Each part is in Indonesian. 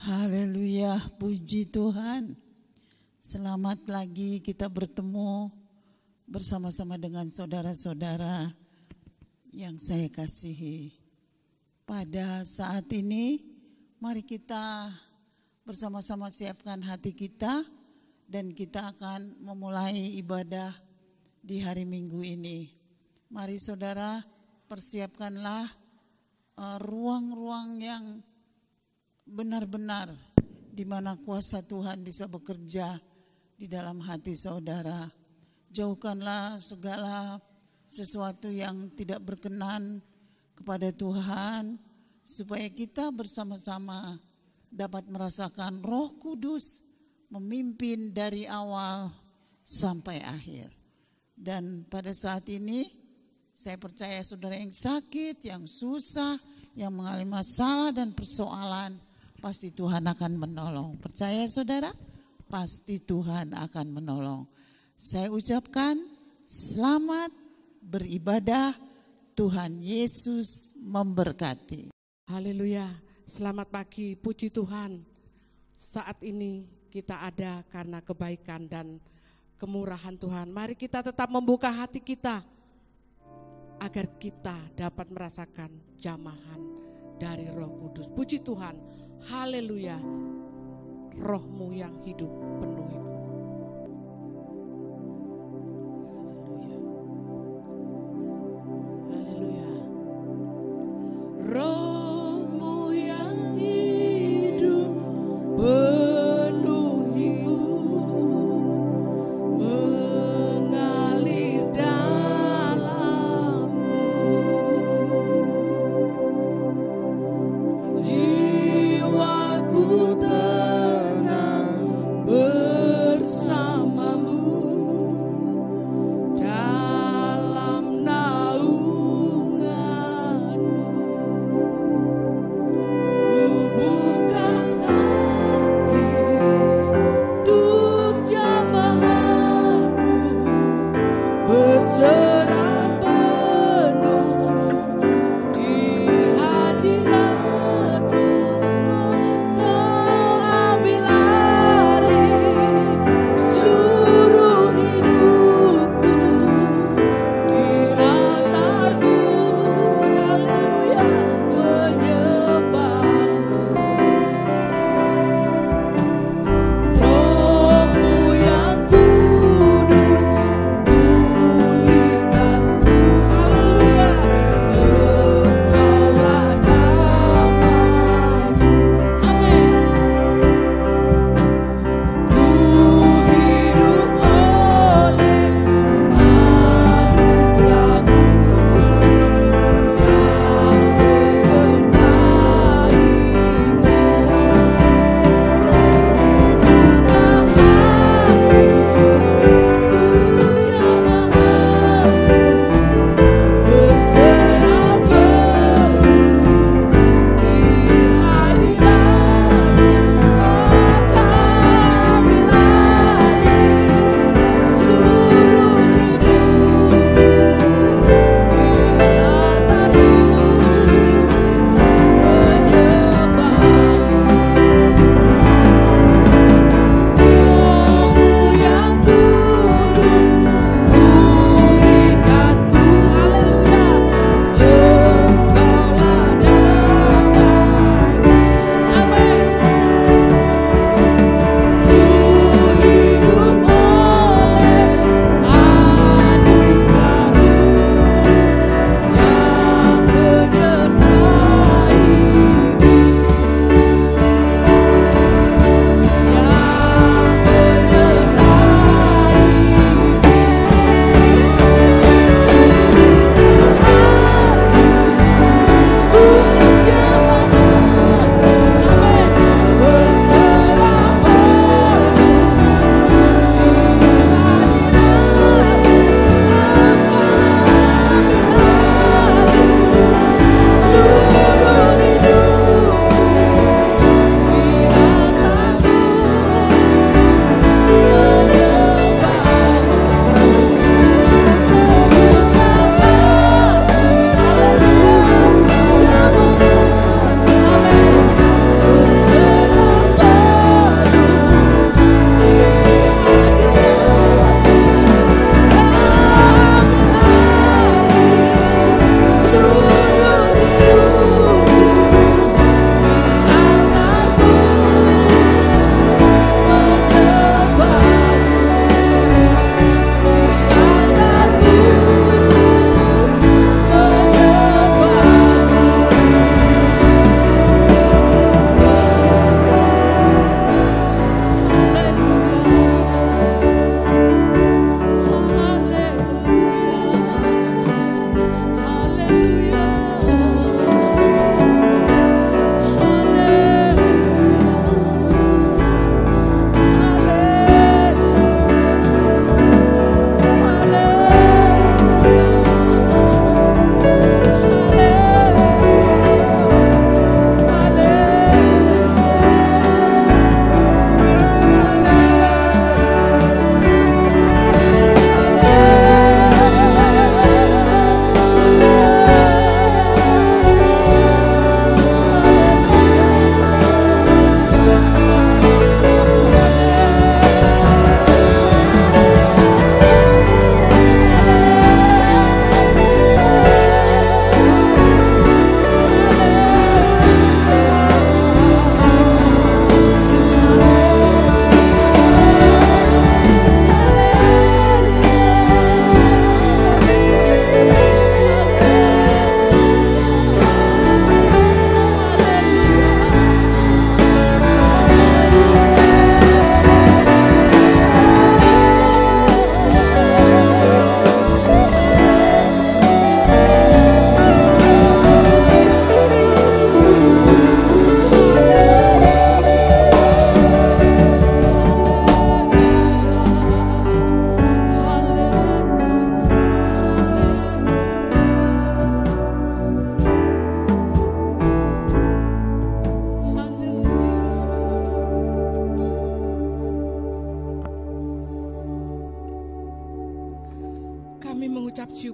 Haleluya, puji Tuhan. Selamat lagi kita bertemu bersama-sama dengan saudara-saudara yang saya kasihi. Pada saat ini, mari kita bersama-sama siapkan hati kita dan kita akan memulai ibadah di hari Minggu ini. Mari saudara, persiapkanlah ruang-ruang yang benar-benar di mana kuasa Tuhan bisa bekerja di dalam hati saudara. Jauhkanlah segala sesuatu yang tidak berkenan kepada Tuhan, supaya kita bersama-sama dapat merasakan Roh Kudus memimpin dari awal sampai akhir. Dan pada saat ini saya percaya saudara yang sakit, yang susah, yang mengalami masalah dan persoalan, pasti Tuhan akan menolong. Percaya saudara? Pasti Tuhan akan menolong. Saya ucapkan selamat beribadah. Tuhan Yesus memberkati. Haleluya, selamat pagi, puji Tuhan. Saat ini kita ada karena kebaikan dan kemurahan Tuhan. Mari kita tetap membuka hati kita agar kita dapat merasakan jamahan dari Roh Kudus. Puji Tuhan. Haleluya, Roh-Mu yang hidup penuhiku. Haleluya. Roh-Mu yang hidup penuhiku, mengalir dalamku. Jiwaku tenang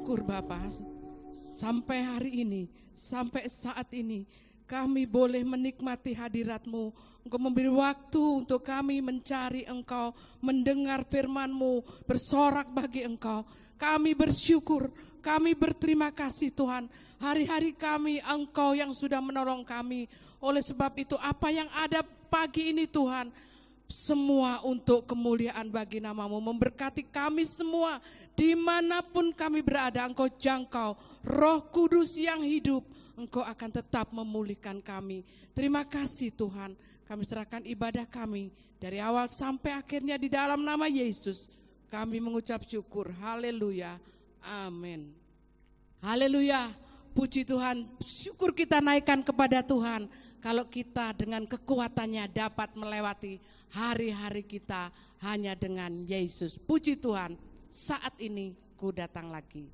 bersyukur Bapa, sampai hari ini, sampai saat ini kami boleh menikmati hadirat-Mu. Engkau memberi waktu untuk kami mencari Engkau, mendengar firman-Mu, bersorak bagi Engkau. Kami bersyukur, kami berterima kasih Tuhan. Hari-hari kami Engkau yang sudah menolong kami. Oleh sebab itu apa yang ada pagi ini Tuhan, semua untuk kemuliaan bagi nama-Mu. Memberkati kami semua, dimanapun kami berada Engkau jangkau. Roh Kudus yang hidup, Engkau akan tetap memulihkan kami. Terima kasih Tuhan. Kami serahkan ibadah kami dari awal sampai akhirnya di dalam nama Yesus. Kami mengucap syukur. Haleluya. Amin. Haleluya. Puji Tuhan. Syukur kita naikkan kepada Tuhan. Kalau kita dengan kekuatannya dapat melewati hari-hari kita hanya dengan Yesus. Puji Tuhan. Saat ini ku datang lagi.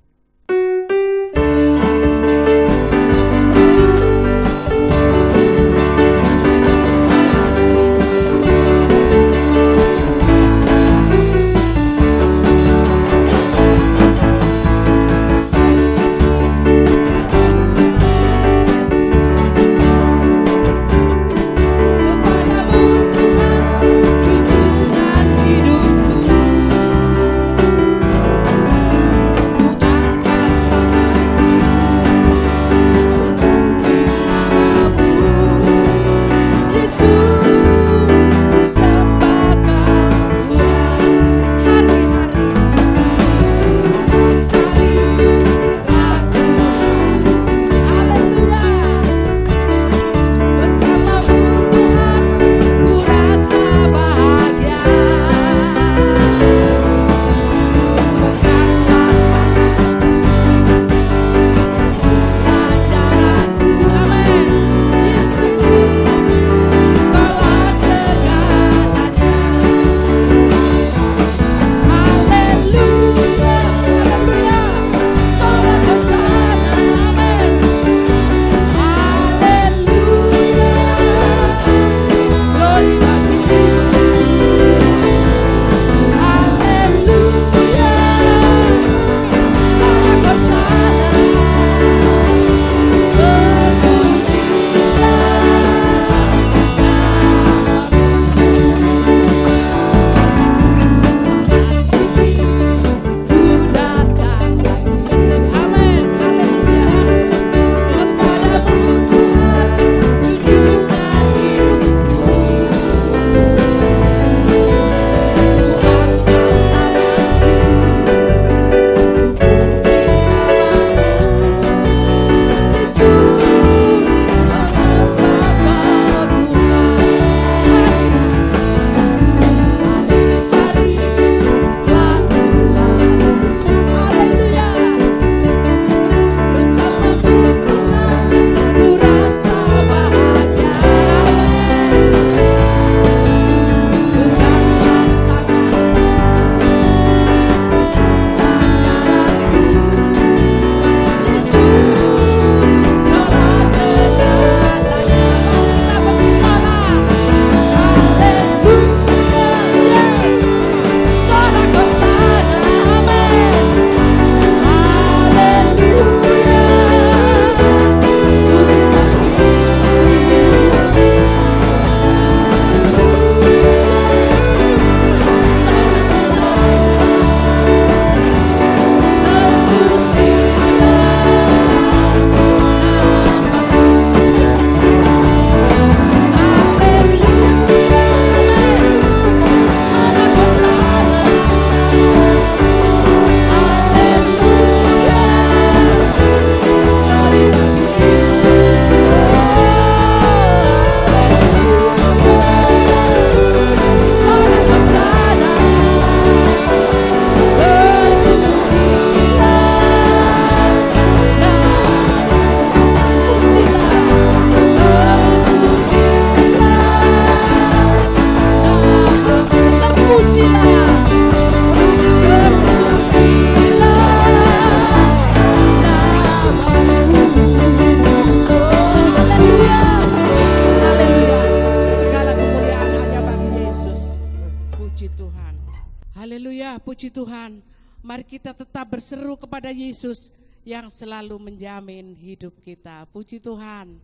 Puji Tuhan. Mari kita tetap berseru kepada Yesus yang selalu menjamin hidup kita. Puji Tuhan.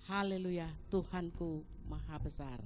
Haleluya, Tuhanku Maha Besar.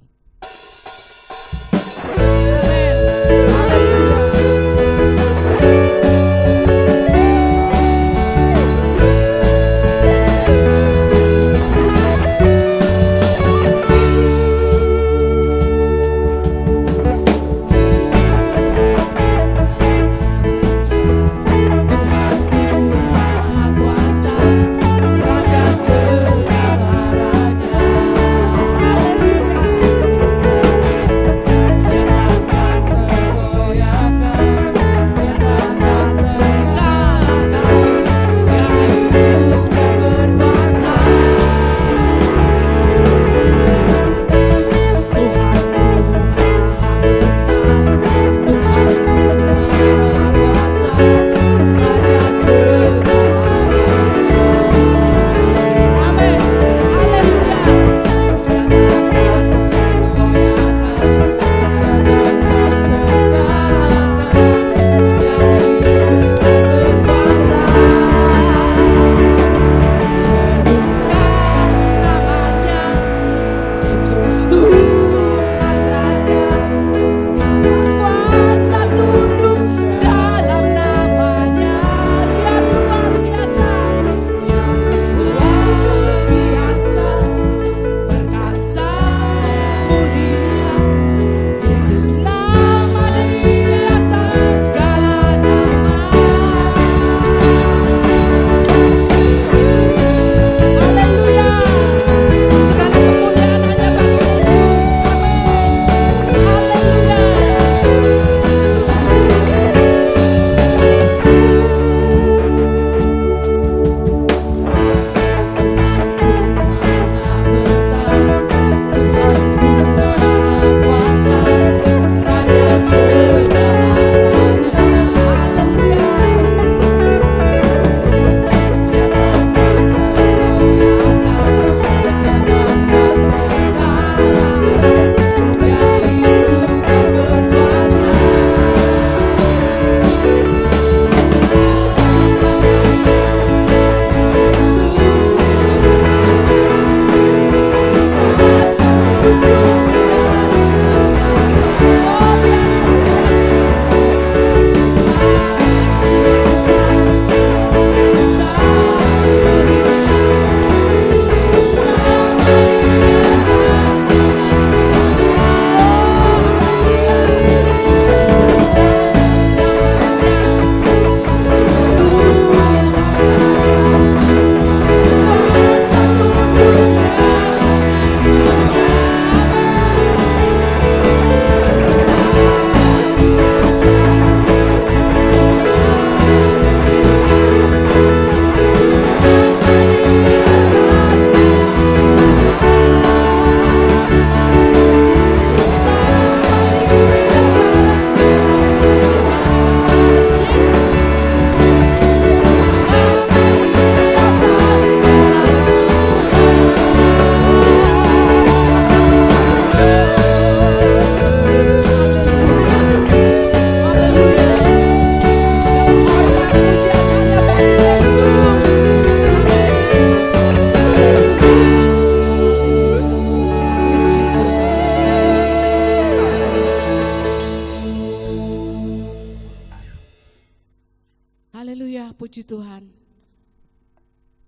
Puji Tuhan.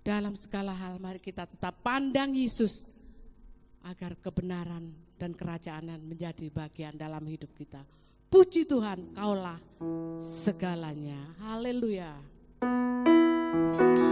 Dalam segala hal mari kita tetap pandang Yesus agar kebenaran dan kerajaan menjadi bagian dalam hidup kita. Puji Tuhan, Kaulah segalanya. Haleluya. Segala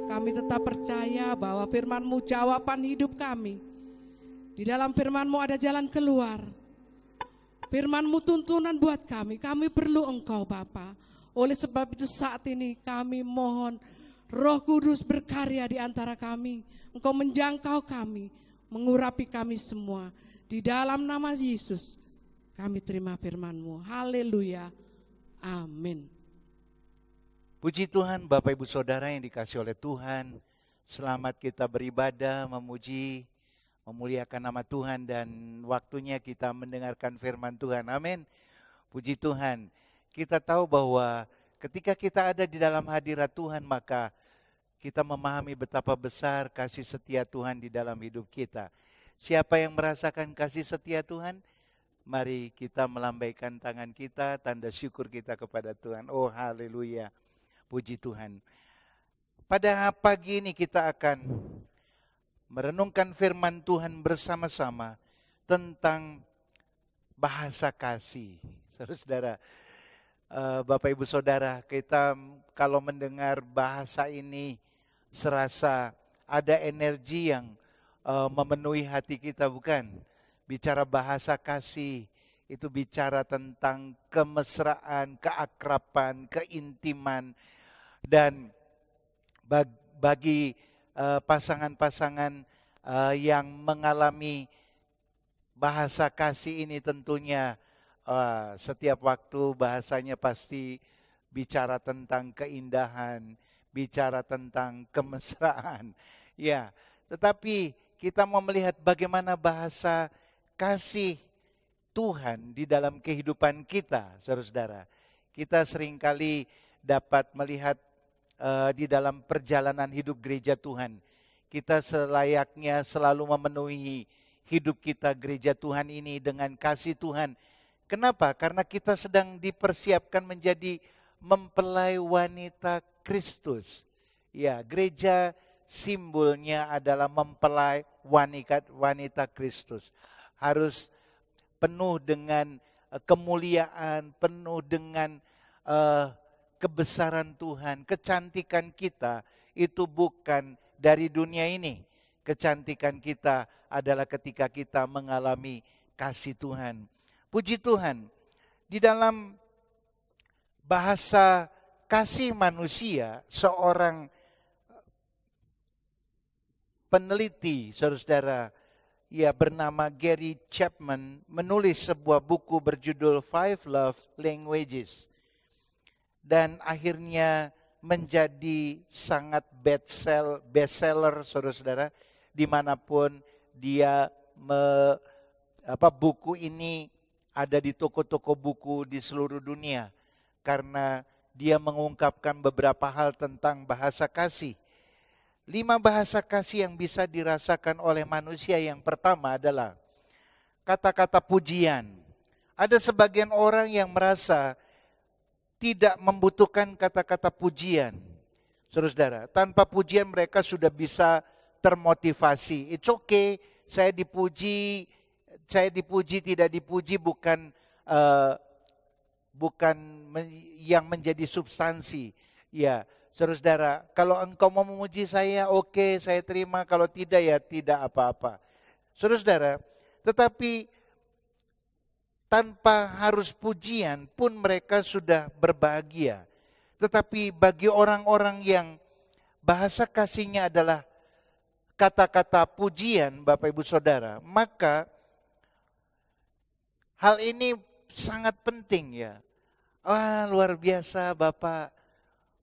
Kami tetap percaya bahwa firman-Mu jawaban hidup kami. Di dalam firman-Mu ada jalan keluar. Firman-Mu tuntunan buat kami. Kami perlu Engkau Bapa. Oleh sebab itu saat ini kami mohon Roh Kudus berkarya di antara kami. Engkau menjangkau kami, mengurapi kami semua. Di dalam nama Yesus kami terima firman-Mu. Haleluya. Amin. Puji Tuhan Bapak Ibu Saudara yang dikasihi oleh Tuhan. Selamat kita beribadah, memuji, memuliakan nama Tuhan dan waktunya kita mendengarkan firman Tuhan. Amin. Puji Tuhan. Kita tahu bahwa ketika kita ada di dalam hadirat Tuhan maka kita memahami betapa besar kasih setia Tuhan di dalam hidup kita. Siapa yang merasakan kasih setia Tuhan? Mari kita melambaikan tangan kita, tanda syukur kita kepada Tuhan. Oh haleluya, puji Tuhan. Pada pagi ini kita akan merenungkan firman Tuhan bersama-sama tentang bahasa kasih. Saudara-saudara, Bapak Ibu Saudara, kita kalau mendengar bahasa ini serasa ada energi yang memenuhi hati kita, bukan? Bicara bahasa kasih itu bicara tentang kemesraan, keakraban, keintiman. Dan bagi pasangan-pasangan yang mengalami bahasa kasih ini tentunya setiap waktu bahasanya pasti bicara tentang keindahan, bicara tentang kemesraan. Ya, tetapi kita mau melihat bagaimana bahasa kasih Tuhan di dalam kehidupan kita, saudara-saudara. Kita seringkali dapat melihat di dalam perjalanan hidup gereja Tuhan. Kita selayaknya selalu memenuhi hidup kita gereja Tuhan ini dengan kasih Tuhan. Kenapa? Karena kita sedang dipersiapkan menjadi mempelai wanita Kristus. Ya, gereja simbolnya adalah mempelai wanita Kristus. Harus penuh dengan kemuliaan, penuh dengan kebesaran Tuhan. Kecantikan kita itu bukan dari dunia ini. Kecantikan kita adalah ketika kita mengalami kasih Tuhan. Puji Tuhan, di dalam bahasa kasih manusia, seorang peneliti, saudara-saudara, ia bernama Gary Chapman, menulis sebuah buku berjudul Five Love Languages. Dan akhirnya menjadi sangat bestseller, saudara-saudara, dimanapun dia buku ini ada di toko-toko buku di seluruh dunia karena dia mengungkapkan beberapa hal tentang bahasa kasih. 5 bahasa kasih yang bisa dirasakan oleh manusia. Yang pertama adalah kata-kata pujian. Ada sebagian orang yang merasa tidak membutuhkan kata-kata pujian. Saudara-saudara, tanpa pujian mereka sudah bisa termotivasi. It's okay, saya dipuji, tidak dipuji bukan yang menjadi substansi. Ya, saudara-saudara, kalau engkau mau memuji saya, oke, saya terima. Kalau tidak, ya tidak apa-apa. Saudara-saudara, tetapi tanpa harus pujian pun mereka sudah berbahagia. Tetapi bagi orang-orang yang bahasa kasihnya adalah kata-kata pujian, Bapak Ibu Saudara, maka hal ini sangat penting ya. Wah, luar biasa Bapak,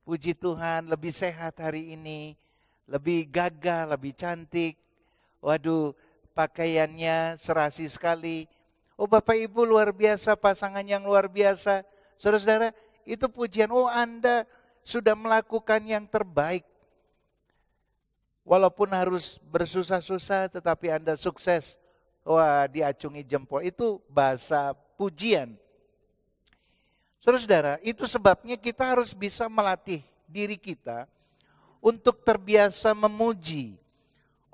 puji Tuhan lebih sehat hari ini, lebih gagah, lebih cantik. Waduh, pakaiannya serasi sekali. Oh Bapak Ibu luar biasa, pasangan yang luar biasa. Saudara-saudara, itu pujian, oh Anda sudah melakukan yang terbaik. Walaupun harus bersusah-susah tetapi Anda sukses. Wah, diacungi jempol. Itu bahasa pujian. Saudara-saudara, itu sebabnya kita harus bisa melatih diri kita untuk terbiasa memuji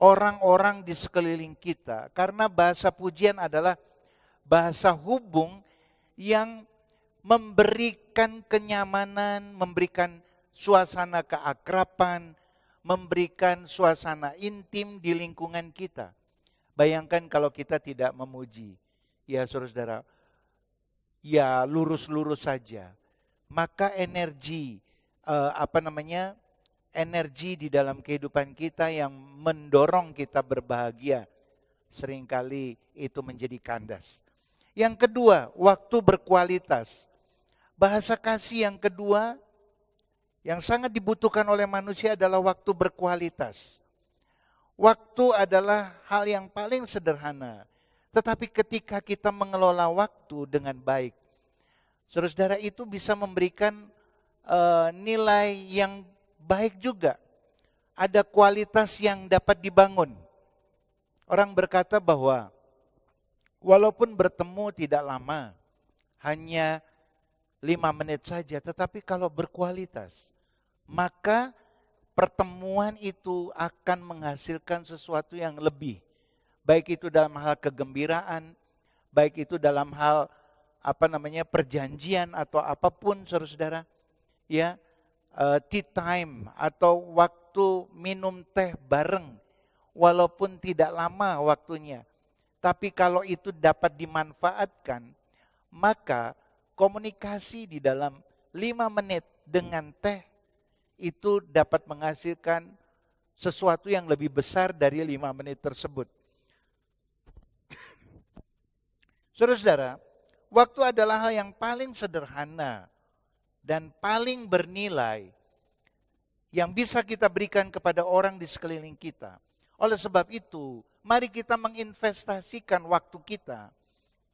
orang-orang di sekeliling kita. Karena bahasa pujian adalah bahasa hubung yang memberikan kenyamanan, memberikan suasana keakraban, memberikan suasana intim di lingkungan kita. Bayangkan kalau kita tidak memuji, ya saudara, ya lurus-lurus saja, maka energi energi di dalam kehidupan kita yang mendorong kita berbahagia seringkali itu menjadi kandas. Yang kedua, waktu berkualitas. Bahasa kasih yang kedua yang sangat dibutuhkan oleh manusia adalah waktu berkualitas. Waktu adalah hal yang paling sederhana, tetapi ketika kita mengelola waktu dengan baik, saudara itu bisa memberikan nilai yang baik juga. Ada kualitas yang dapat dibangun. Orang berkata bahwa walaupun bertemu tidak lama, hanya 5 menit saja, tetapi kalau berkualitas, maka pertemuan itu akan menghasilkan sesuatu yang lebih. Baik itu dalam hal kegembiraan, baik itu dalam hal perjanjian atau apapun saudara, ya, tea time atau waktu minum teh bareng, walaupun tidak lama waktunya. Tapi kalau itu dapat dimanfaatkan, maka komunikasi di dalam 5 menit dengan teh itu dapat menghasilkan sesuatu yang lebih besar dari 5 menit tersebut. Saudara-saudara, waktu adalah hal yang paling sederhana dan paling bernilai yang bisa kita berikan kepada orang di sekeliling kita. Oleh sebab itu, mari kita menginvestasikan waktu kita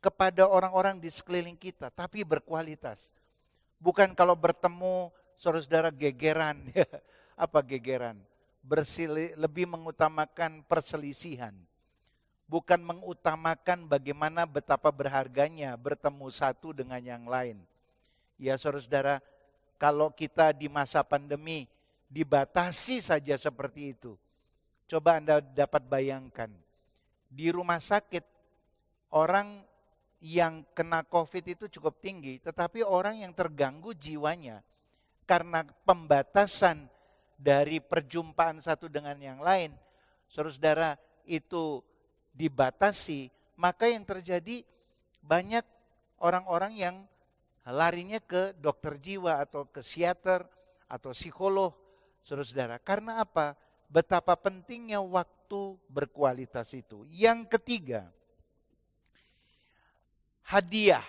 kepada orang-orang di sekeliling kita, tapi berkualitas. Bukan kalau bertemu saudara-saudara gegeran, apa gegeran? Lebih mengutamakan perselisihan. Bukan mengutamakan bagaimana betapa berharganya bertemu satu dengan yang lain. Ya saudara-saudara, kalau kita di masa pandemi dibatasi saja seperti itu. Coba Anda dapat bayangkan, di rumah sakit orang yang kena COVID itu cukup tinggi, tetapi orang yang terganggu jiwanya karena pembatasan dari perjumpaan satu dengan yang lain, saudara-saudara, itu dibatasi, maka yang terjadi banyak orang-orang yang larinya ke dokter jiwa atau ke psikiater atau psikolog, saudara-saudara. Karena apa? Betapa pentingnya waktu berkualitas itu. Yang ketiga, hadiah.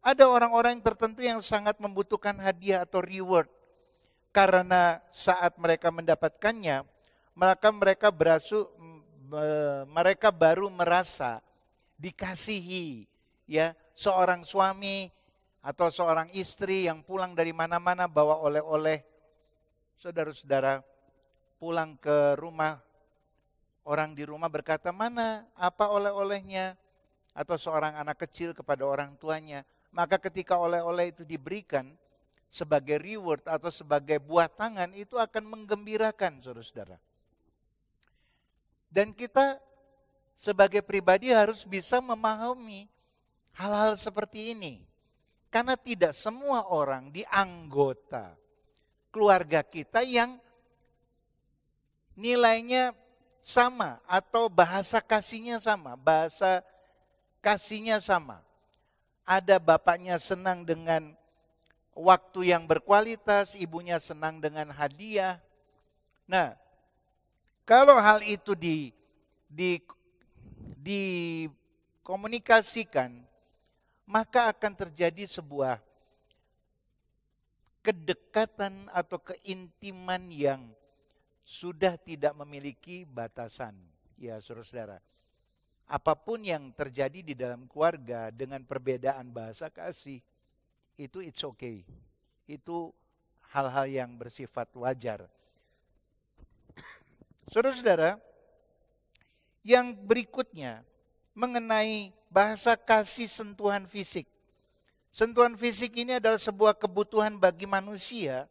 Ada orang-orang tertentu yang sangat membutuhkan hadiah atau reward. Karena saat mereka mendapatkannya, mereka baru merasa dikasihi. Ya, seorang suami atau seorang istri yang pulang dari mana-mana bawa oleh-oleh. Saudara-saudara, pulang ke rumah, orang di rumah berkata, "Mana apa oleh-olehnya?" Atau seorang anak kecil kepada orang tuanya. Maka ketika oleh-oleh itu diberikan sebagai reward atau sebagai buah tangan, itu akan menggembirakan saudara-saudara. Dan kita sebagai pribadi harus bisa memahami hal-hal seperti ini. Karena tidak semua orang di anggota keluarga kita yang nilainya sama atau bahasa kasihnya sama, Ada bapaknya senang dengan waktu yang berkualitas, ibunya senang dengan hadiah. Nah, kalau hal itu dikomunikasikan, maka akan terjadi sebuah kedekatan atau keintiman yang sudah tidak memiliki batasan. Ya, saudara-saudara. Apapun yang terjadi di dalam keluarga dengan perbedaan bahasa kasih, itu it's okay. Itu hal-hal yang bersifat wajar. Saudara-saudara, yang berikutnya mengenai bahasa kasih sentuhan fisik. Sentuhan fisik ini adalah sebuah kebutuhan bagi manusia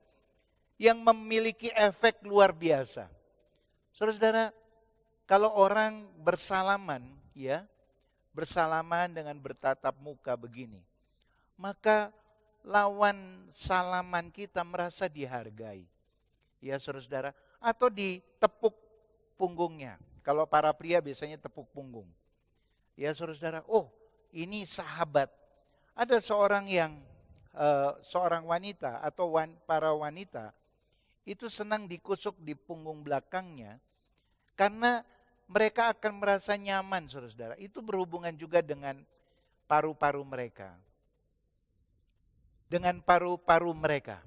yang memiliki efek luar biasa. Saudara-saudara, kalau orang bersalaman, ya, bersalaman dengan bertatap muka begini, maka lawan salaman kita merasa dihargai. Ya saudara-saudara, atau ditepuk punggungnya. Kalau para pria biasanya tepuk punggung. Ya saudara-saudara, oh ini sahabat. Ada seorang seorang wanita atau para wanita itu senang dikusuk di punggung belakangnya karena mereka akan merasa nyaman, saudara-saudara. Itu berhubungan juga dengan paru-paru mereka. Dengan paru-paru mereka.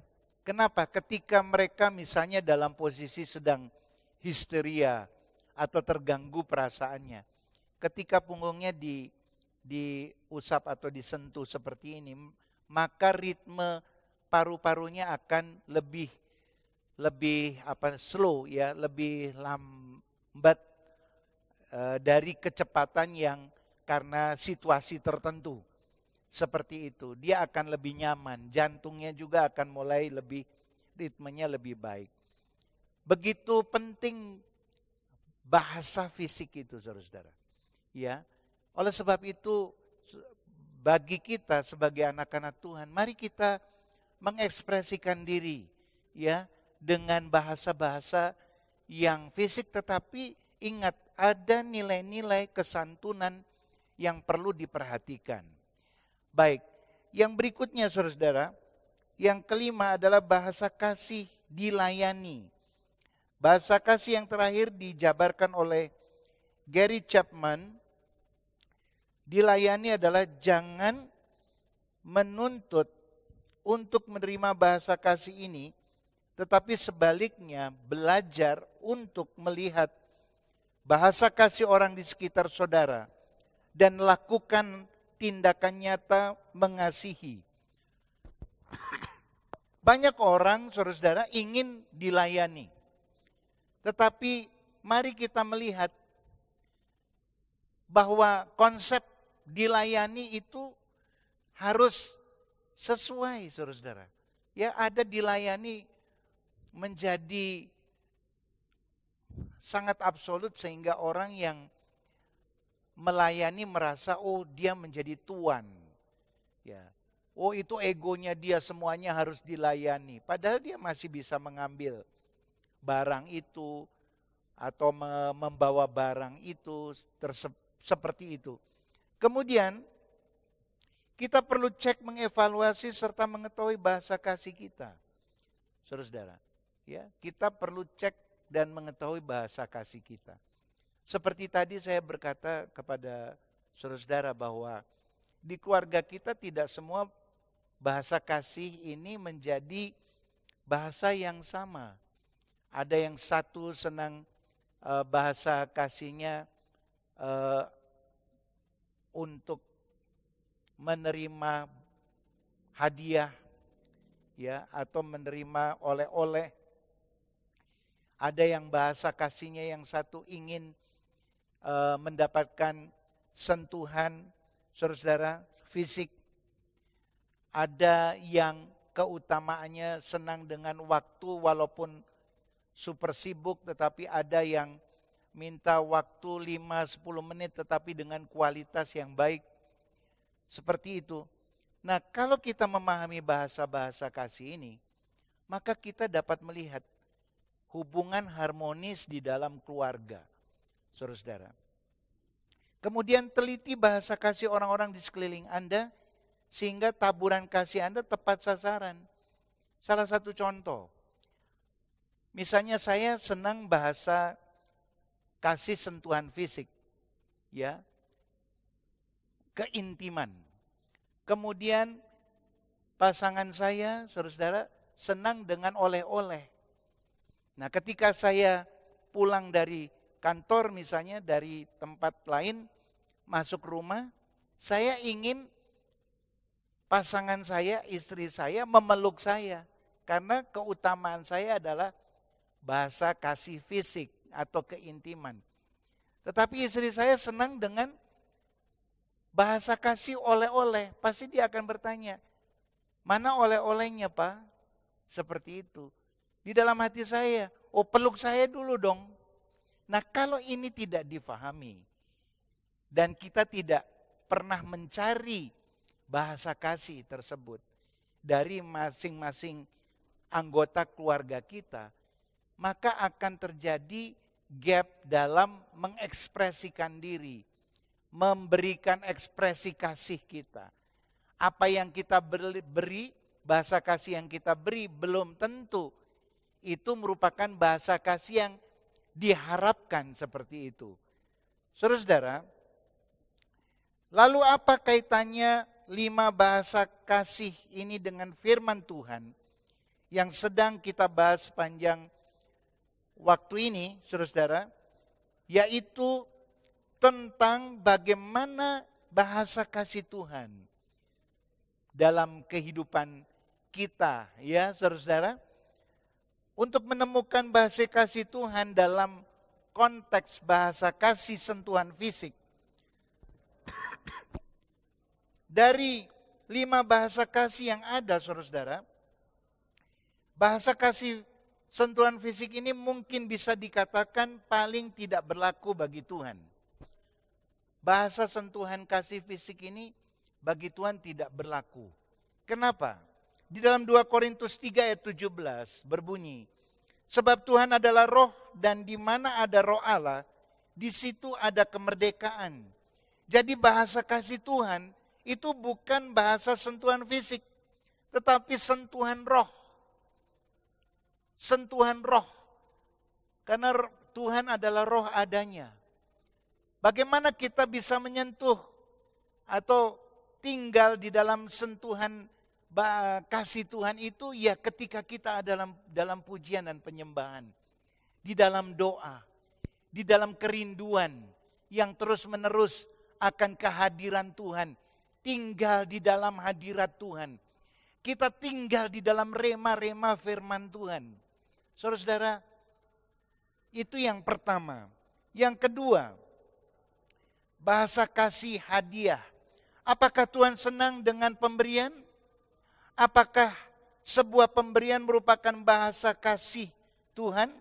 Kenapa? Ketika mereka misalnya dalam posisi sedang histeria atau terganggu perasaannya. Ketika punggungnya diusap atau disentuh seperti ini, maka ritme paru-parunya akan lebih slow ya, lebih lambat dari kecepatan yang karena situasi tertentu. Seperti itu, dia akan lebih nyaman, jantungnya juga akan mulai ritmenya lebih baik. Begitu penting bahasa fisik itu, saudara-saudara. Ya, oleh sebab itu bagi kita sebagai anak-anak Tuhan, mari kita mengekspresikan diri ya dengan bahasa-bahasa yang fisik, tetapi ingat ada nilai-nilai kesantunan yang perlu diperhatikan. Baik, yang berikutnya saudara-saudara, yang kelima adalah bahasa kasih dilayani. Bahasa kasih yang terakhir dijabarkan oleh Gary Chapman, dilayani adalah jangan menuntut untuk menerima bahasa kasih ini, tetapi sebaliknya belajar untuk melihat bahasa kasih orang di sekitar saudara dan lakukan tindakan nyata mengasihi. Banyak orang, saudara-saudara, ingin dilayani. Tetapi mari kita melihat bahwa konsep dilayani itu harus sesuai, saudara-saudara. Ya, ada dilayani menjadi sangat absolut sehingga orang yang melayani merasa oh dia menjadi tuan. Ya. Oh itu egonya dia, semuanya harus dilayani. Padahal dia masih bisa mengambil barang itu atau membawa barang itu seperti itu. Kemudian kita perlu cek, mengevaluasi serta mengetahui bahasa kasih kita. Saudara-saudara, ya, kita perlu cek dan mengetahui bahasa kasih kita. Seperti tadi saya berkata kepada saudara-saudara bahwa di keluarga kita tidak semua bahasa kasih ini menjadi bahasa yang sama. Ada yang satu senang bahasa kasihnya untuk menerima hadiah ya, atau menerima oleh-oleh. Ada yang bahasa kasihnya yang satu ingin mendapatkan sentuhan saudara fisik. Ada yang keutamaannya senang dengan waktu walaupun super sibuk, tetapi ada yang minta waktu 5-10 menit tetapi dengan kualitas yang baik. Seperti itu. Nah, kalau kita memahami bahasa-bahasa kasih ini, maka kita dapat melihat hubungan harmonis di dalam keluarga. Saudara-saudara. Kemudian teliti bahasa kasih orang-orang di sekeliling Anda sehingga taburan kasih Anda tepat sasaran. Salah satu contoh. Misalnya saya senang bahasa kasih sentuhan fisik. Ya. Keintiman. Kemudian pasangan saya, saudara-saudara, senang dengan oleh-oleh. Nah, ketika saya pulang dari kantor misalnya, dari tempat lain, masuk rumah, saya ingin pasangan saya, istri saya memeluk saya. Karena keutamaan saya adalah bahasa kasih fisik atau keintiman. Tetapi istri saya senang dengan bahasa kasih oleh-oleh. Pasti dia akan bertanya, mana oleh-olehnya Pak? Seperti itu. Di dalam hati saya, oh peluk saya dulu dong. Nah kalau ini tidak difahami dan kita tidak pernah mencari bahasa kasih tersebut dari masing-masing anggota keluarga kita, maka akan terjadi gap dalam mengekspresikan diri, memberikan ekspresi kasih kita. Apa yang kita beri, bahasa kasih yang kita beri belum tentu itu merupakan bahasa kasih yang diharapkan seperti itu. Saudara-saudara, lalu apa kaitannya 5 bahasa kasih ini dengan firman Tuhan yang sedang kita bahas sepanjang waktu ini, saudara-saudara, yaitu tentang bagaimana bahasa kasih Tuhan dalam kehidupan kita, ya saudara-saudara. Untuk menemukan bahasa kasih Tuhan dalam konteks bahasa kasih sentuhan fisik. Dari 5 bahasa kasih yang ada, saudara-saudara, bahasa kasih sentuhan fisik ini mungkin bisa dikatakan paling tidak berlaku bagi Tuhan. Bahasa sentuhan kasih fisik ini bagi Tuhan tidak berlaku. Kenapa? Di dalam 2 Korintus 3 ayat 17 berbunyi, sebab Tuhan adalah roh dan di mana ada roh Allah, di situ ada kemerdekaan. Jadi bahasa kasih Tuhan itu bukan bahasa sentuhan fisik, tetapi sentuhan roh. Sentuhan roh. Karena Tuhan adalah roh adanya. Bagaimana kita bisa menyentuh atau tinggal di dalam sentuhan kasih Tuhan itu? Ya ketika kita dalam pujian dan penyembahan. Di dalam doa. Di dalam kerinduan yang terus menerus akan kehadiran Tuhan. Tinggal di dalam hadirat Tuhan. Kita tinggal di dalam rema-rema firman Tuhan. Saudara-saudara, itu yang pertama. Yang kedua, bahasa kasih hadiah. Apakah Tuhan senang dengan pemberian? Apakah sebuah pemberian merupakan bahasa kasih Tuhan?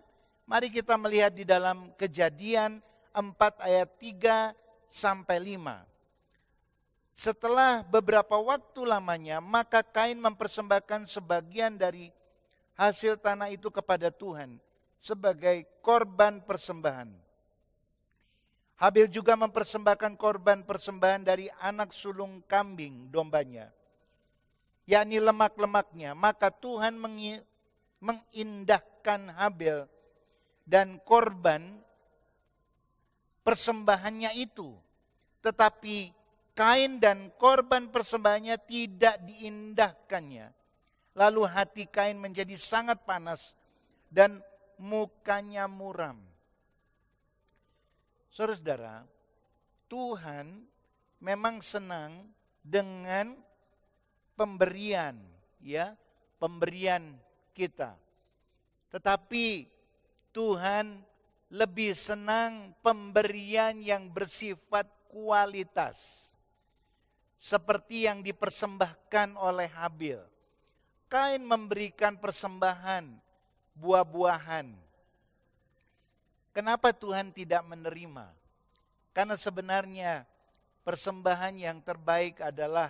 Mari kita melihat di dalam Kejadian 4 ayat 3 sampai 5. Setelah beberapa waktu lamanya, maka Kain mempersembahkan sebagian dari hasil tanah itu kepada Tuhan sebagai korban persembahan. Habil juga mempersembahkan korban persembahan dari anak sulung kambing dombanya, yakni lemak-lemaknya. Maka Tuhan mengindahkan Habil dan korban persembahannya itu. Tetapi Kain dan korban persembahannya tidak diindahkannya. Lalu hati Kain menjadi sangat panas dan mukanya muram. Saudara-saudara, Tuhan memang senang dengan pemberian, ya, pemberian kita. Tetapi Tuhan lebih senang pemberian yang bersifat kualitas. Seperti yang dipersembahkan oleh Habil. Kain memberikan persembahan buah-buahan. Kenapa Tuhan tidak menerima? Karena sebenarnya persembahan yang terbaik adalah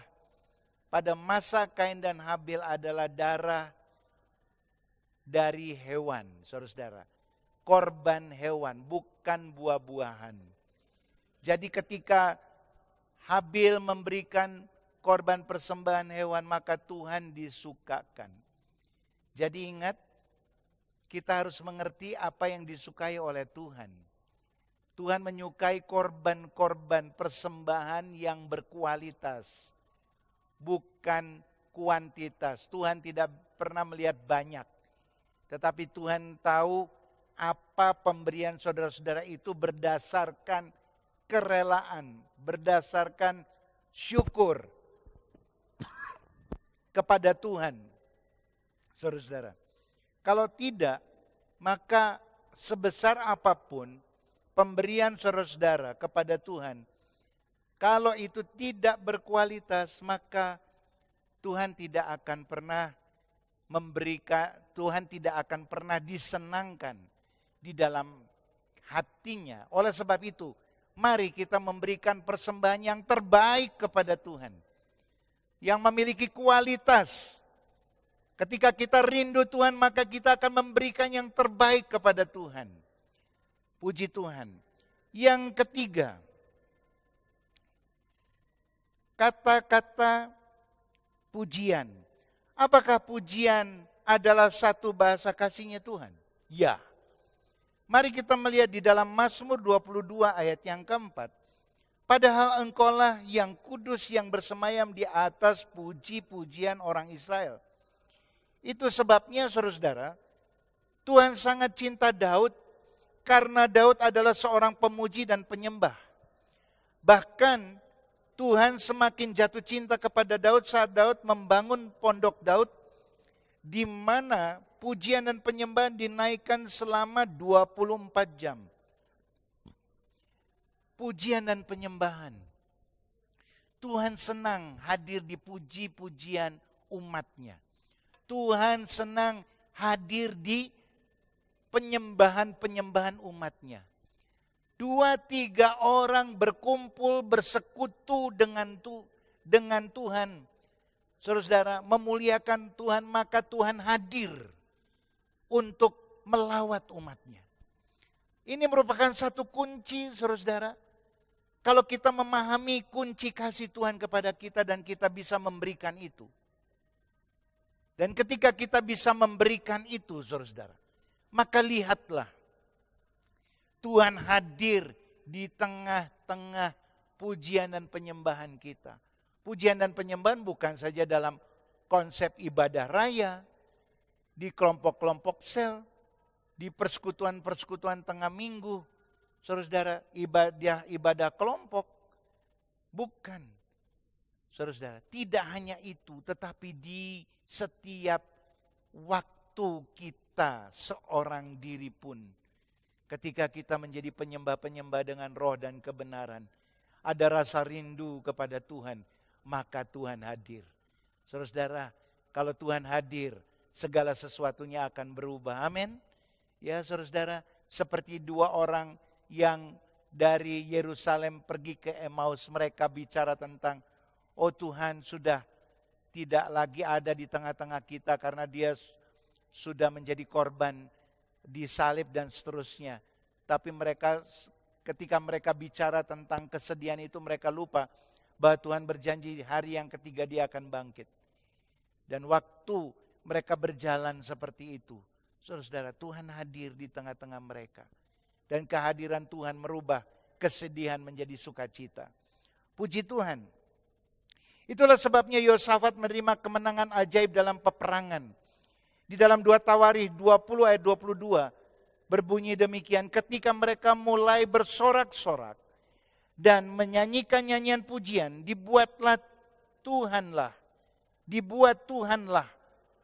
pada masa Kain dan Habil adalah darah dari hewan, saudara-saudara. Korban hewan, bukan buah-buahan. Jadi ketika Habil memberikan korban persembahan hewan, maka Tuhan disukakan. Jadi ingat, kita harus mengerti apa yang disukai oleh Tuhan. Tuhan menyukai korban-korban persembahan yang berkualitas, bukan kuantitas. Tuhan tidak pernah melihat banyak, tetapi Tuhan tahu apa pemberian saudara-saudara itu berdasarkan kerelaan, berdasarkan syukur kepada Tuhan. Saudara-saudara, kalau tidak, maka sebesar apapun pemberian saudara-saudara kepada Tuhan, kalau itu tidak berkualitas, maka Tuhan tidak akan pernah memberikan, Tuhan tidak akan pernah disenangkan di dalam hatinya. Oleh sebab itu, mari kita memberikan persembahan yang terbaik kepada Tuhan. Yang memiliki kualitas. Ketika kita rindu Tuhan, maka kita akan memberikan yang terbaik kepada Tuhan. Puji Tuhan. Yang ketiga, kata-kata pujian. Apakah pujian adalah satu bahasa kasihnya Tuhan? Ya. Mari kita melihat di dalam Mazmur 22 ayat yang keempat. Padahal engkaulah yang kudus yang bersemayam di atas puji-pujian orang Israel. Itu sebabnya saudara, Tuhan sangat cinta Daud karena Daud adalah seorang pemuji dan penyembah. Bahkan Tuhan semakin jatuh cinta kepada Daud saat Daud membangun pondok Daud, di mana pujian dan penyembahan dinaikkan selama 24 jam. Pujian dan penyembahan. Tuhan senang hadir di puji-pujian umatnya. Tuhan senang hadir di penyembahan-penyembahan umatnya. 2-3 orang berkumpul bersekutu dengan Tuhan. Saudara, memuliakan Tuhan, maka Tuhan hadir untuk melawat umatnya. Ini merupakan satu kunci, saudara. Kalau kita memahami kunci kasih Tuhan kepada kita dan kita bisa memberikan itu. Dan ketika kita bisa memberikan itu, saudara, maka lihatlah Tuhan hadir di tengah-tengah pujian dan penyembahan kita. Pujian dan penyembahan bukan saja dalam konsep ibadah raya, di kelompok-kelompok sel, di persekutuan-persekutuan tengah minggu, saudara, ibadah kelompok. Bukan, saudara, tidak hanya itu, tetapi di setiap waktu kita seorang diri pun. Ketika kita menjadi penyembah-penyembah dengan roh dan kebenaran, ada rasa rindu kepada Tuhan, maka Tuhan hadir. Saudara, kalau Tuhan hadir, segala sesuatunya akan berubah. Amin. Ya saudara, seperti 2 orang yang dari Yerusalem pergi ke Emmaus, mereka bicara tentang, oh Tuhan sudah tidak lagi ada di tengah-tengah kita karena dia sudah menjadi korban disalib dan seterusnya. Tapi mereka, ketika mereka bicara tentang kesedihan itu, mereka lupa bahwa Tuhan berjanji hari yang ketiga dia akan bangkit. Dan waktu mereka berjalan seperti itu, saudara, Tuhan hadir di tengah-tengah mereka. Dan kehadiran Tuhan merubah kesedihan menjadi sukacita. Puji Tuhan. Itulah sebabnya Yosafat menerima kemenangan ajaib dalam peperangan. Di dalam 2 Tawarikh 20 ayat 22 berbunyi demikian, ketika mereka mulai bersorak-sorak dan menyanyikan nyanyian pujian, dibuat Tuhanlah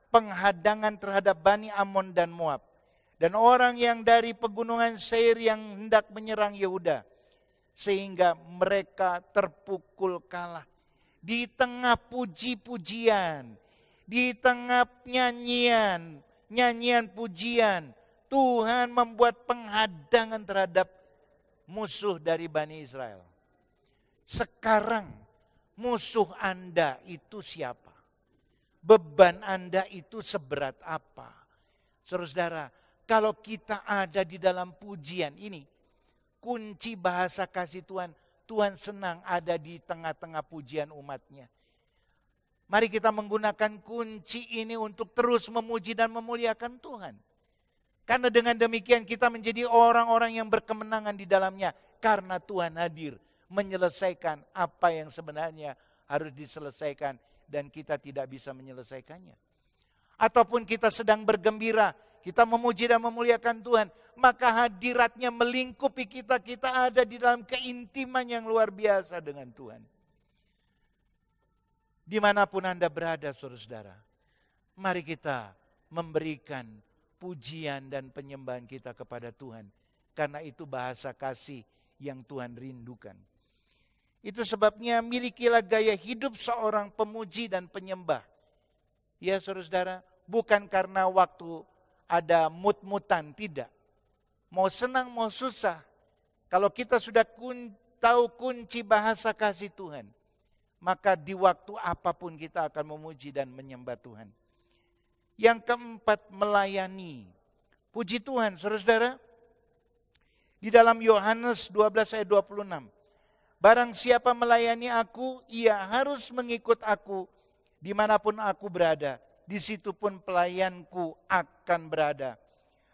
penghadangan terhadap Bani Amon dan Moab, dan orang yang dari pegunungan Seir yang hendak menyerang Yehuda, sehingga mereka terpukul kalah. Di tengah puji-pujian, di tengah nyanyian pujian, Tuhan membuat penghadangan terhadap musuh dari Bani Israel. Sekarang musuh Anda itu siapa? Beban Anda itu seberat apa? Saudara, kalau kita ada di dalam pujian ini, kunci bahasa kasih Tuhan, Tuhan senang ada di tengah-tengah pujian umatnya. Mari kita menggunakan kunci ini untuk terus memuji dan memuliakan Tuhan. Karena dengan demikian kita menjadi orang-orang yang berkemenangan di dalamnya. Karena Tuhan hadir menyelesaikan apa yang sebenarnya harus diselesaikan dan kita tidak bisa menyelesaikannya. Ataupun kita sedang bergembira, kita memuji dan memuliakan Tuhan, maka hadiratnya melingkupi kita, kita ada di dalam keintiman yang luar biasa dengan Tuhan. Dimanapun Anda berada, saudara, mari kita memberikan pujian dan penyembahan kita kepada Tuhan. Karena itu bahasa kasih yang Tuhan rindukan. Itu sebabnya milikilah gaya hidup seorang pemuji dan penyembah. Ya saudara, bukan karena waktu ada mut-mutan, tidak. Mau senang, mau susah. Kalau kita sudah tahu kunci bahasa kasih Tuhan, maka di waktu apapun kita akan memuji dan menyembah Tuhan. Yang keempat, melayani. Puji Tuhan, saudara-saudara. Di dalam Yohanes 12 ayat 26. Barang siapa melayani aku, ia harus mengikut aku dimanapun aku berada. Di situ pun pelayanku akan berada.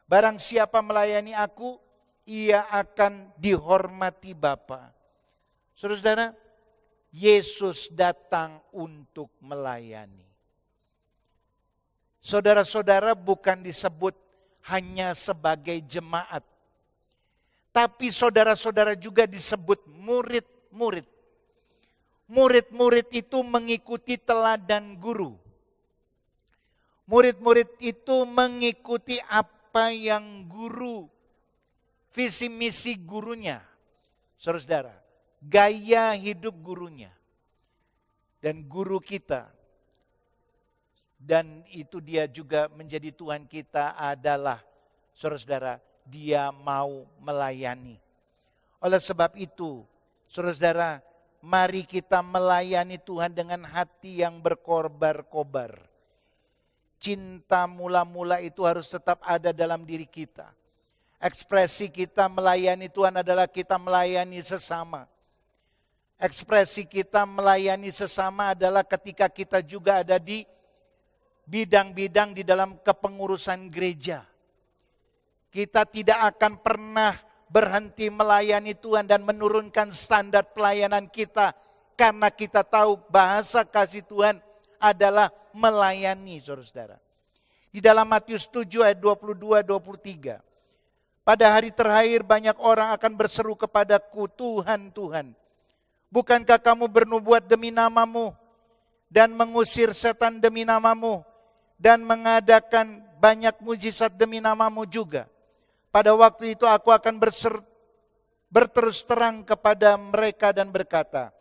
Barang siapa melayani aku, ia akan dihormati Bapa. Saudara-saudara, Yesus datang untuk melayani. Saudara-saudara bukan disebut hanya sebagai jemaat, tapi saudara-saudara juga disebut murid-murid. Murid-murid itu mengikuti teladan guru. Murid-murid itu mengikuti apa yang guru, visi misi gurunya. Saudara-saudara, gaya hidup gurunya. Dan guru kita, dan itu dia juga menjadi Tuhan kita adalah, saudara-saudara, dia mau melayani. Oleh sebab itu, saudara-saudara, mari kita melayani Tuhan dengan hati yang berkobar-kobar. Cinta mula-mula itu harus tetap ada dalam diri kita. Ekspresi kita melayani Tuhan adalah kita melayani sesama. Ekspresi kita melayani sesama adalah ketika kita juga ada di bidang-bidang di dalam kepengurusan gereja. Kita tidak akan pernah berhenti melayani Tuhan dan menurunkan standar pelayanan kita. Karena kita tahu bahasa kasih Tuhan adalah melayani, saudara-saudara. Di dalam Matius 7 ayat 22-23. Pada hari terakhir banyak orang akan berseru kepadaku, Tuhan, Tuhan. Bukankah kamu bernubuat demi namamu dan mengusir setan demi namamu dan mengadakan banyak mujizat demi namamu juga? Pada waktu itu aku akan berterus terang kepada mereka dan berkata,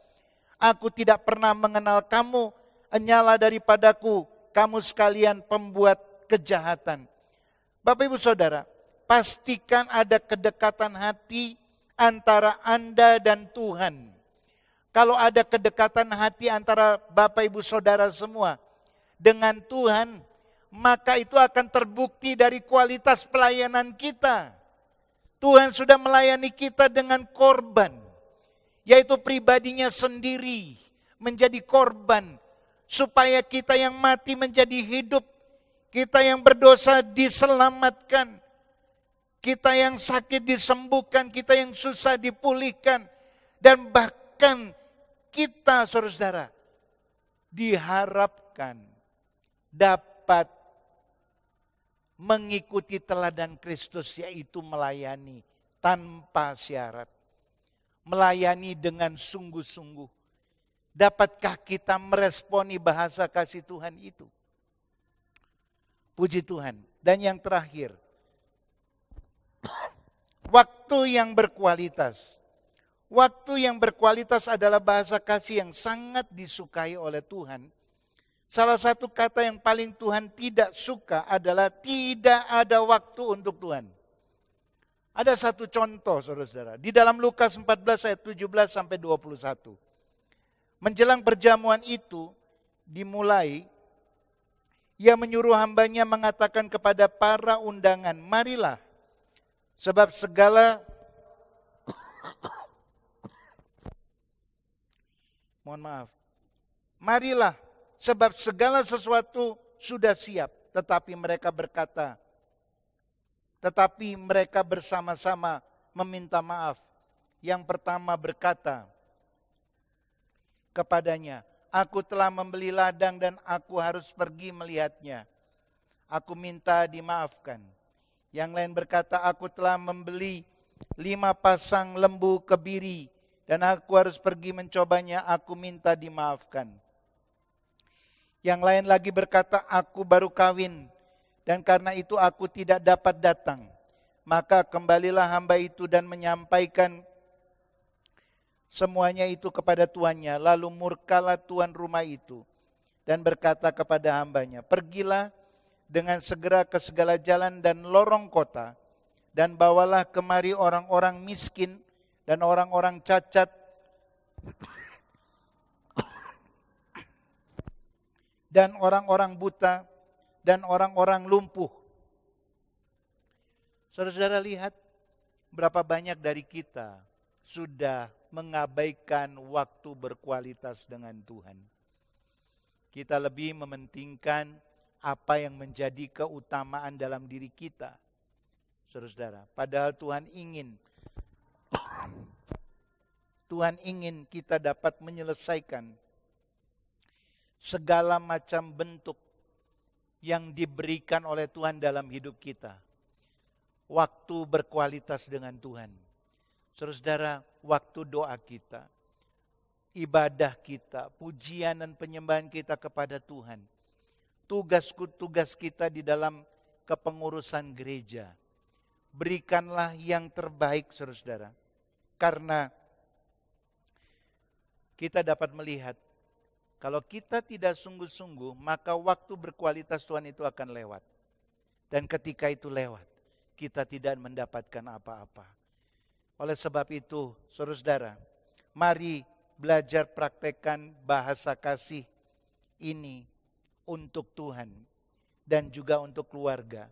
aku tidak pernah mengenal kamu, enyalah daripadaku, kamu sekalian pembuat kejahatan. Bapak Ibu Saudara, pastikan ada kedekatan hati antara Anda dan Tuhan. Kalau ada kedekatan hati antara Bapak Ibu Saudara semua dengan Tuhan, maka itu akan terbukti dari kualitas pelayanan kita. Tuhan sudah melayani kita dengan korban, yaitu pribadinya sendiri menjadi korban, supaya kita yang mati menjadi hidup, kita yang berdosa diselamatkan, kita yang sakit disembuhkan, kita yang susah dipulihkan, dan bahkan kita, saudara-saudara, diharapkan dapat mengikuti teladan Kristus, yaitu melayani tanpa syarat. Melayani dengan sungguh-sungguh. Dapatkah kita meresponi bahasa kasih Tuhan itu? Puji Tuhan. Dan yang terakhir, waktu yang berkualitas. Waktu yang berkualitas adalah bahasa kasih yang sangat disukai oleh Tuhan. Salah satu kata yang paling Tuhan tidak suka adalah tidak ada waktu untuk Tuhan. Ada satu contoh, saudara-saudara. Di dalam Lukas 14 ayat 17 sampai 21. Menjelang perjamuan itu dimulai, ia menyuruh hambanya mengatakan kepada para undangan, marilah, sebab segala marilah, sebab segala sesuatu sudah siap. Tetapi mereka bersama-sama meminta maaf. Yang pertama berkata kepadanya, aku telah membeli ladang dan aku harus pergi melihatnya. Aku minta dimaafkan. Yang lain berkata, aku telah membeli 5 pasang lembu kebiri dan aku harus pergi mencobanya, aku minta dimaafkan. Yang lain lagi berkata, aku baru kawin dan karena itu aku tidak dapat datang. Maka kembalilah hamba itu dan menyampaikan semuanya itu kepada tuannya. Lalu murkalah tuan rumah itu dan berkata kepada hambanya, pergilah dengan segera ke segala jalan dan lorong kota dan bawalah kemari orang-orang miskin dan orang-orang cacat dan orang-orang buta dan orang-orang lumpuh. Saudara-saudara lihat berapa banyak dari kita sudah mengabaikan waktu berkualitas dengan Tuhan. Kita lebih mementingkan apa yang menjadi keutamaan dalam diri kita. Saudara-saudara, padahal Tuhan ingin kita dapat menyelesaikan segala macam bentuk yang diberikan oleh Tuhan dalam hidup kita. Waktu berkualitas dengan Tuhan. Saudara-saudara, waktu doa kita, ibadah kita, pujian dan penyembahan kita kepada Tuhan. Tugas kita di dalam kepengurusan gereja. Berikanlah yang terbaik, saudara-saudara. Karena kita dapat melihat, kalau kita tidak sungguh-sungguh, maka waktu berkualitas Tuhan itu akan lewat. Dan ketika itu lewat, kita tidak mendapatkan apa-apa. Oleh sebab itu, saudara-saudara, mari belajar praktekkan bahasa kasih ini untuk Tuhan dan juga untuk keluarga.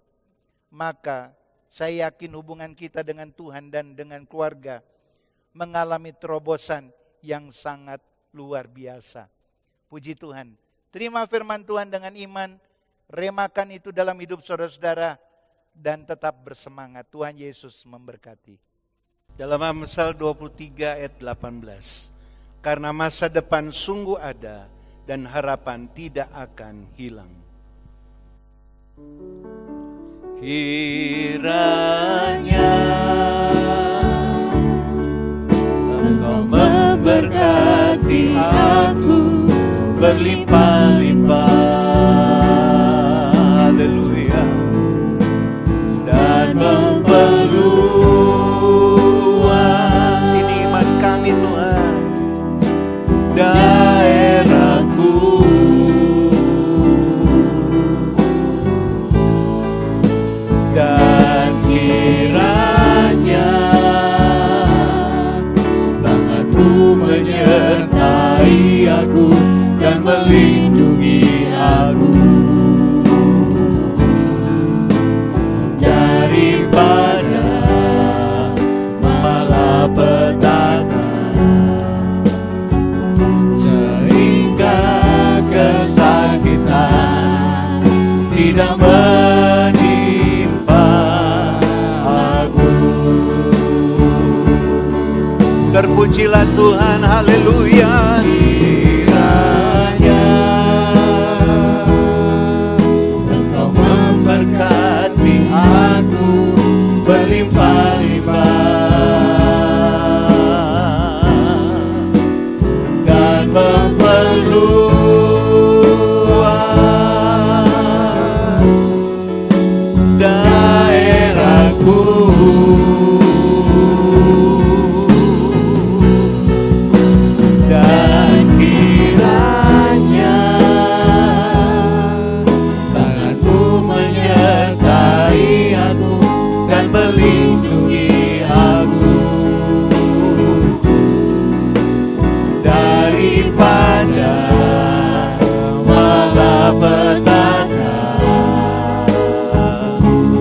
Maka saya yakin hubungan kita dengan Tuhan dan dengan keluarga mengalami terobosan yang sangat luar biasa. Puji Tuhan. Terima firman Tuhan dengan iman, remakan itu dalam hidup saudara-saudara, dan tetap bersemangat. Tuhan Yesus memberkati. Dalam Amsal 23 ayat 18. Karena masa depan sungguh ada dan harapan tidak akan hilang. Kiranya Engkau memberkati aku berlimpah-limpah. Haleluya. Dan memperluas ini iman kami Tuhan, daerahku, dan kiranya tanganmu menyertai aku dan melindungi aku daripada malapetaka, sehingga kesakitan tidak menimpa aku. Terpujilah Tuhan, haleluya. Kiranya Engkau memberkati aku berlimpah-limpah dan memperluas daerahku, dan kiranya tanganmu menyertai aku dan melindungi aku daripada malapetaka,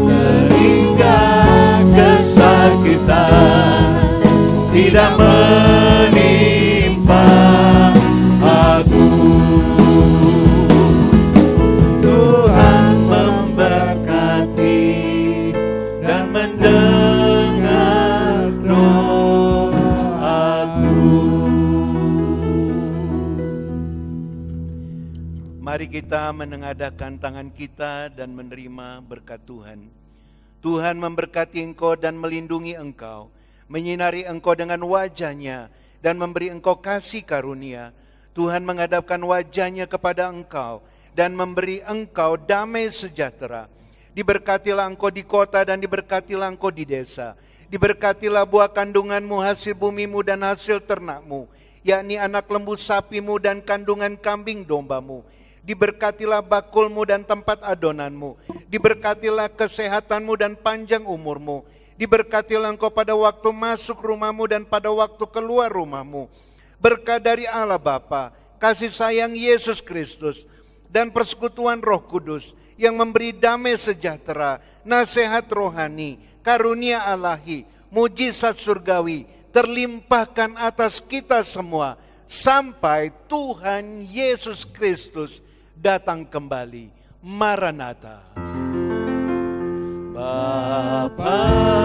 sehingga kesakitan tidak menimpa aku. Tuhan memberkati dan mendengar doaku. Mari kita menengadahkan tangan kita dan menerima berkat Tuhan. Tuhan memberkati engkau dan melindungi engkau, menyinari engkau dengan wajah-Nya dan memberi engkau kasih karunia. Tuhan menghadapkan wajah-Nya kepada engkau dan memberi engkau damai sejahtera. Diberkatilah engkau di kota dan diberkatilah engkau di desa. Diberkatilah buah kandunganmu, hasil bumimu dan hasil ternakmu, yakni anak lembu sapimu dan kandungan kambing dombamu. Diberkatilah bakulmu dan tempat adonanmu. Diberkatilah kesehatanmu dan panjang umurmu. Diberkatilah engkau pada waktu masuk rumahmu dan pada waktu keluar rumahmu. Berkat dari Allah Bapa, kasih sayang Yesus Kristus, dan persekutuan Roh Kudus yang memberi damai sejahtera, nasihat rohani, karunia Ilahi, mujizat surgawi terlimpahkan atas kita semua sampai Tuhan Yesus Kristus datang kembali. Maranatha. Bapa